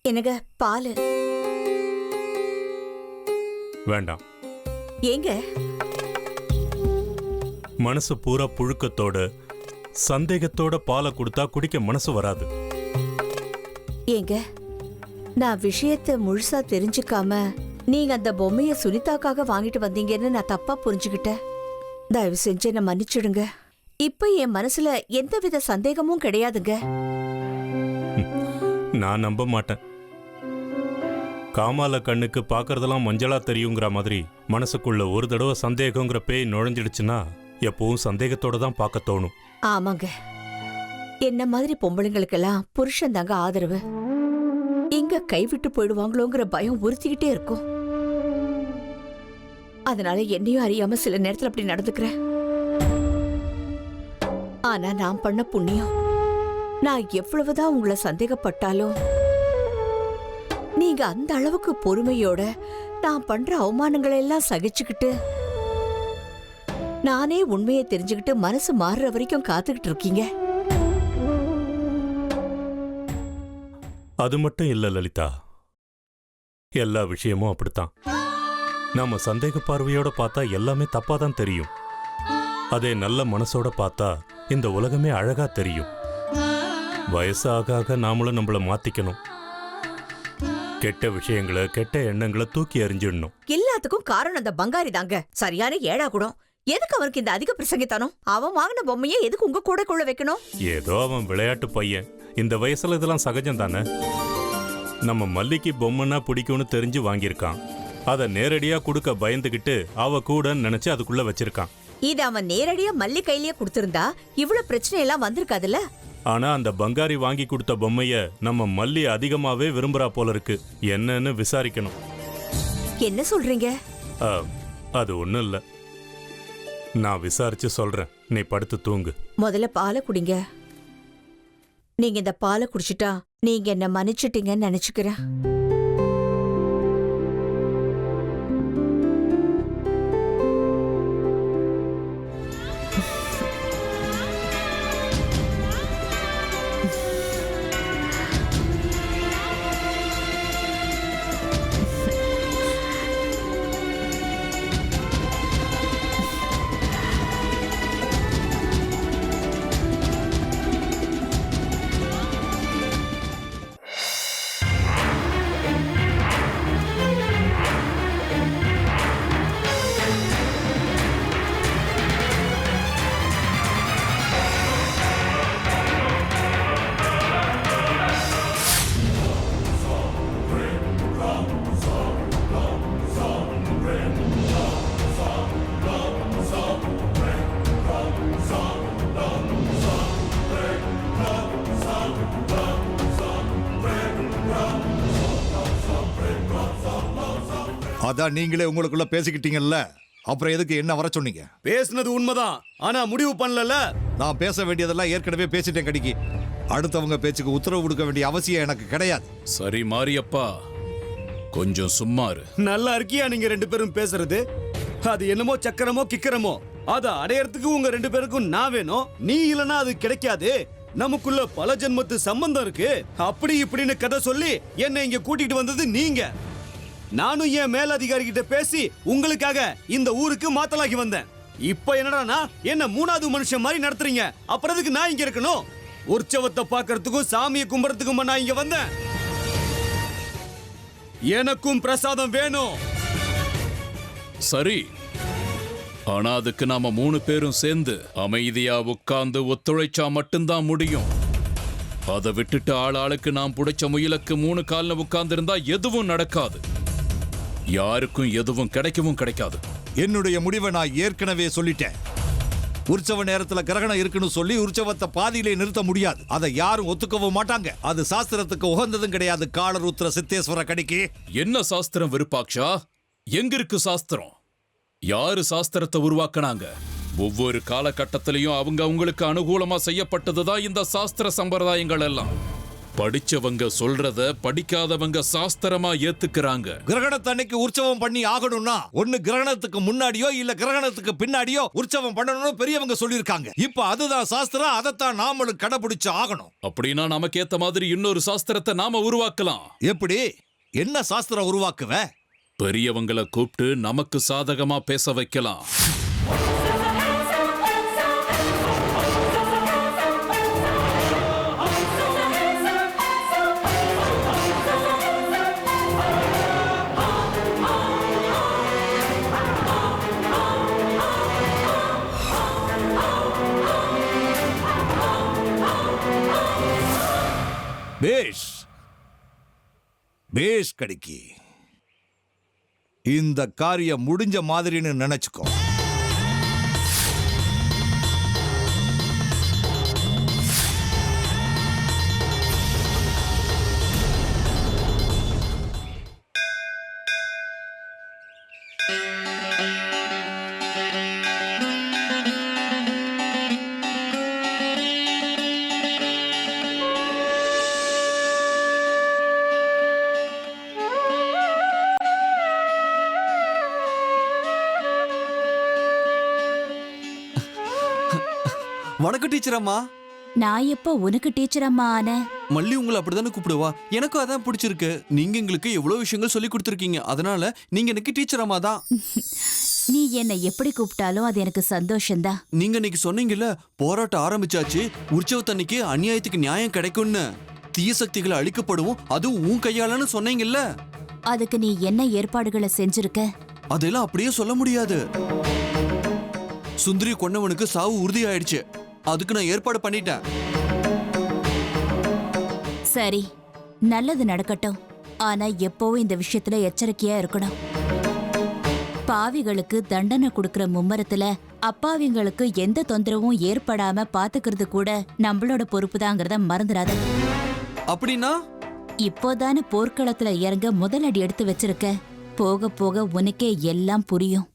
எனக்கு பால் வேண்டாம். ஏங்க? மனசு பூரா புழுக்கத்தோட சந்தேகத்தோட பாலை கொடுத்தா குடிக்க மனசு வராது. ஏங்க, நான் விஷயத்தை முழுசா தெரிஞ்சுக்காம நீங்க அந்த பொம்மைய சுனிதாக்காக வாங்கிட்டு வந்தீங்கன்னு நான் தப்பா புரிஞ்சுக்கிட்டேன். தயவு செஞ்சு என்ன மன்னிச்சிடுங்க. இப்ப என் மனசுல எந்தவித சந்தேகமும் கிடையாதுங்க. நான் நம்ப மாட்டேன். காமால கண்ணுக்கு பாக்குறதெல்லாம் மஞ்சளா தெரியுங்கிற மாதிரி மனசுக்குள்ள ஒரு தடவை சந்தேகங்கிற பேய் நுழைஞ்சிடுச்சுன்னா எப்பவும் சந்தேகத்தோட தான் பார்க்க தோணும். ஆமாங்க, என்ன மாதிரி பொம்பளைங்களுக்கெல்லாம் புருஷன் தாங்க ஆதரவு. எங்க கைவிட்டு போயிடுவாங்களோங்கிற பயம் உறுத்திக்கிட்டே இருக்கும். அதனால என்னையும் அறியாம சில நேரத்துல அப்படி நடந்துக்கிறேன். ஆனா நான் பண்ண புண்ணியம், நான் எவ்வளவுதான் உங்களை சந்தேகப்பட்டாலும் நீங்க அந்த அளவுக்கு பொறுமையோட நான் பண்ற அவமானங்களை எல்லாம் சகிச்சுக்கிட்டு நானே உண்மையை தெரிஞ்சுக்கிட்டு மனசு மாறுற வரைக்கும் காத்துக்கிட்டு இருக்கீங்க. அது மட்டும் இல்ல லலிதா, எல்லா விஷயமும் அப்படித்தான். நாம சந்தேக பார்வையோட பார்த்தா எல்லாமே தப்பாதான் தெரியும். அதே நல்ல மனசோட பார்த்தா இந்த உலகமே அழகா தெரியும். வயசாக ஆக நாமளும் நம்மள மாத்திக்கணும். கெட்ட விஷயங்களை கெட்ட எண்ணங்களை தூக்கி எறிஞ்சிடணும். எல்லாத்துக்கும் காரணம் அந்த பங்காரி தாங்க. சரியான ஏடா கூட. எதுக்கு அவனுக்கு இந்த அதிக பிரசங்கித்தானோ? அவன் வாங்கின பொம்மையை எதுக்கு உங்க கூட கொள்ள வைக்கணும்? ஏதோ அவன் விளையாட்டு பையன். இந்த வயசுல இதெல்லாம் சகஜம் தானே. நம்ம மல்லிக்கு பொம்மைன்னா பிடிக்கும்னு தெரிஞ்சு வாங்கியிருக்கான். அதை நேரடியா கொடுக்க பயந்துகிட்டு அவ கூட நினைச்சு அதுக்குள்ள வச்சிருக்கான். இது அவன் நேரடியா மல்லி கையிலேயே கொடுத்திருந்தா இவ்வளவு பிரச்சனை எல்லாம் வந்திருக்காதுல்ல. ஆனா அந்த பங்காரி வாங்கி கொடுத்த பொம்மைய நம்ம மல்லி அதிகமாவே விரும்புறா போல இருக்கு. என்னன்னு விசாரிக்கணும். என்ன சொல்றீங்க? அது ஒண்ணும் இல்ல, நான் விசாரிச்சு சொல்றேன். நீ படுத்து தூங்கு. முதல்ல பாலை குடிங்க. நீங்க இந்த பாலை குடிச்சிட்டா நீங்க என்ன மன்னிச்சிட்டீங்கன்னு நினைச்சுக்கிறேன். அதான் நீங்களே உங்களுக்குள்ள பேசிக்கிட்டீங்கல்ல, அப்புறம் எதுக்கு என்ன வர சொன்னீங்க? பேசுனது உண்மைதான், ஆனா முடிவு பண்ணல. நான் பேச வேண்டியதெல்லாம் ஏற்கனவே பேசிட்டேன் கடிக்கு. அடுத்தவங்க பேச்சுக்கு உத்தரவு கொடுக்க வேண்டிய அவசியம் எனக்கு கிடையாது. சரி மாரியப்பா, கொஞ்சம் சும்மாரு. நல்லா இருக்கியா நீங்க ரெண்டு பேரும் பேசுறது? அது என்னமோ சக்கரமோ கிக்கரமோ, அதை அடையறதுக்கு உங்க ரெண்டு பேருக்கும் நான் வேணும். நீ இல்லனா அது கிடைக்காது. நமக்குள்ள பல ஜென்மத்து சம்பந்தம் இருக்கு. அப்படி இப்படின்னு கதை சொல்லி என்னை இங்க கூட்டிட்டு வந்தது நீங்க. நானும் என் மேலதிகாரி கிட்ட பேசி உங்களுக்காக இந்த ஊருக்கு மாத்தலாகி வந்தேன். இப்ப என்னடானா என்ன மூணாவது மனுஷன் மாதிரி நடத்துறீங்க. அப்புறம் எதுக்கு நான் இங்க இருக்கணும்? உற்சவத்தை பாக்குறதுக்கும் சாமியை கும்பிடுறதுக்கும் நான் இங்க வந்தேன். எனக்கும் பிரசாதம் வேணும். சரி, ஆனா அதுக்கு நாம 3 பேரும் சேர்ந்து அமைதியா உட்கார்ந்து ஒத்துழைச்சா மட்டும்தான் முடியும். அதை விட்டுட்டு ஆளாளுக்கு நாம் புடிச்ச முயலுக்கு 3 கால்ல உட்கார்ந்து இருந்தா எதுவும் நடக்காது. யாருக்கும் எதுவும் கிடைக்கவும் கிடைக்காது. என்னுடைய முடிவை நான் ஏற்கனவே சொல்லிட்டேன். உற்சவ நேரத்துல கிரகணம் இருக்குன்னு சொல்லி உற்சவத்தை பாதியிலே நிறுத்த முடியாது. அதை யாரும் ஒத்துக்கவும் மாட்டாங்க. அது சாஸ்திரத்துக்கு உகந்ததும் கிடையாது. காலருத்ர சித்தேஸ்வர கடிக்கு என்ன சாஸ்திரம் விருப்பாக்ஷா? எங்க இருக்கு சாஸ்திரம்? யாரு சாஸ்திரத்தை உருவாக்குனாங்க? ஒவ்வொரு காலகட்டத்திலையும் அவங்க அவங்களுக்கு அனுகூலமா செய்யப்பட்டதுதான் இந்த சாஸ்திர சம்பிரதாயங்கள் எல்லாம். படிச்சவங்க சொல்றத படிக்காதவங்க சாஸ்திரமா ஏத்துக்கிறாங்க. கிரகணத்தன்னைக்கு உற்சவம் பண்ணி ஆகணும்னா ஒன்னு கிரகணத்துக்கு முன்னாடியோ இல்ல கிரகணத்துக்கு பின்னாடியோ உற்சவம் பண்ணணும்னு பெரியவங்க சொல்லியிருக்காங்க. இப்ப அதுதான் சாஸ்திரம், அதைத்தான் நாமளும் கடைபிடிச்சு ஆகணும். அப்படின்னா நமக்கு ஏத்த மாதிரி இன்னொரு சாஸ்திரத்தை நாம உருவாக்கலாம். எப்படி? என்ன சாஸ்திரம் உருவாக்குவ? பெரியவங்களை கூப்பிட்டு நமக்கு சாதகமா பேச வைக்கலாம். பேஷ் பேஷ் கடிக்கி, இந்த காரியம் முடிஞ்ச மாதிரின்னு நினைச்சுக்கோ. வணக்கம் டீச்சர் அம்மா. நான் எப்ப உனக்கு டீச்சர் அம்மா ஆன? மல்லி உங்களை அப்படிதானே கூப்பிடுவா. எனக்கும் அதான் பிடிச்சிருக்கு. நீங்க எங்களுக்கு எவ்வளவு விஷயங்கள் சொல்லி கொடுத்துருக்கீங்க. அதனால நீங்க எனக்கு டீச்சர் அம்மா தான். நீ என்னை எப்படி கூப்பிட்டாலும் அது எனக்கு சந்தோஷம்தான். நீங்க இன்னைக்கு சொன்னீங்கல்ல, போராட்டம் ஆரம்பிச்சாச்சு, உற்சவத்தன்னைக்கு அநியாயத்துக்கு நியாயம் கிடைக்கும்னு, தீய சக்திகளை அழிக்கப்படும், அதுவும் உன் கையாலன்னு சொன்னீங்கல்ல. அதுக்கு நீ என்ன ஏற்பாடுகளை செஞ்சிருக்க? அதெல்லாம் அப்படியே சொல்ல முடியாது. சுந்தரி கொன்னவனுக்கு சாவு உறுதி ஆயிடுச்சு. அதுக்கு நான் ஏற்பாடு பண்ணிட்டேன். சரி, நல்லது நடக்கட்டும். ஆனா எப்பவும் இந்த விஷயத்துல எச்சரிக்கையா இருக்கணும். பாவிகளுக்கு தண்டனை கொடுக்கற மும்மரத்துல அப்பாவிங்களுக்கு எந்த தொந்தரவும் ஏற்படாம பாத்துக்கிறது கூட நம்மளோட பொறுப்புதாங்கிறத மறந்துடாத. அப்படின்னா இப்போதானே போர்க்களத்துல இறங்க முதலடி எடுத்து வச்சிருக்க. போக போக உனக்கே எல்லாம் புரியும்.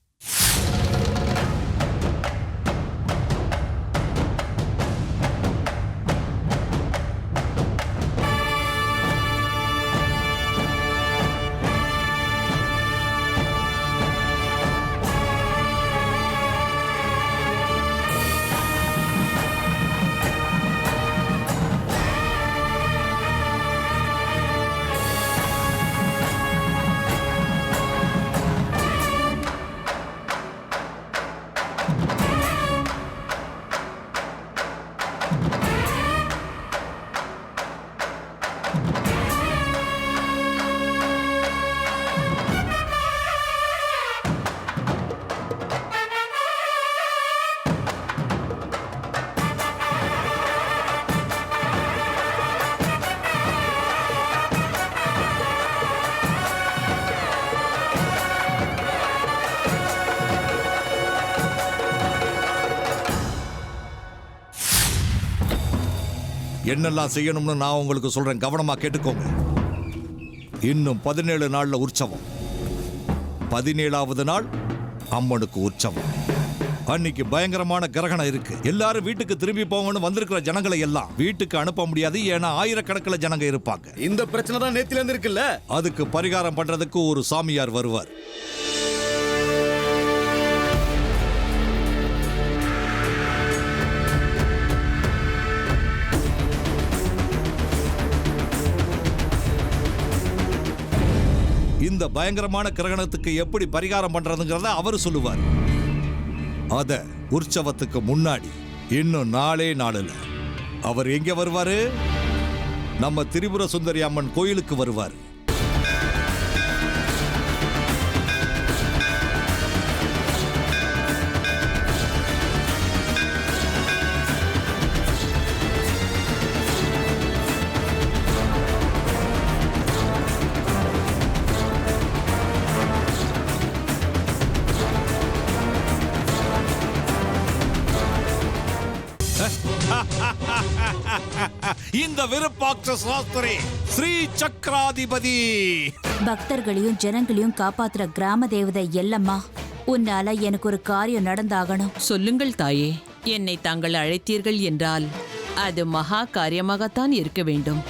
என்னெல்லாம் செய்யணும்னு நான் உங்களுக்கு சொல்றேன், கவனமா கேட்டுக்கோங்க. இன்னும் 17 நாள்ல உற்சவம். 17வது நாள் அம்மனுக்கு உற்சவம். அன்னைக்கு பயங்கரமான கிரகணம் இருக்கு. எல்லாரும் வீட்டுக்கு திரும்பி போங்கன்னு வந்திருக்கிற ஜனங்களை எல்லாம் வீட்டுக்கு அனுப்ப முடியாது. ஏன்னா ஆயிரக்கணக்கில் ஜனங்க இருப்பாங்க. இந்த பிரச்சனை தான் நேத்தில இருந்து இருக்குல்ல. அதுக்கு பரிகாரம் பண்றதுக்கு ஒரு சாமியார் வருவார். இந்த பயங்கரமான கிரகணத்துக்கு எப்படி பரிகாரம் பண்றதுங்கிறத அவரு சொல்லுவார். அத உற்சவத்துக்கு முன்னாடி இன்னும் 4 நாளுல அவர் எங்க வருவாரு? நம்ம திரிபுர சுந்தரி அம்மன் கோயிலுக்கு வருவார். இந்த விருப்பாட்ச சாஸ்திரி ஸ்ரீ சக்கராதிபதி பக்தர்களையும் ஜனங்களையும் காப்பாத்துற கிராம தேவதை எல்லம்மா, உன்னால எனக்கு ஒரு காரியம் நடந்தாகணும். சொல்லுங்கள் தாயே. என்னை தாங்கள் அழைத்தீர்கள் என்றால் அது மகா காரியமாகத்தான் இருக்க வேண்டும்.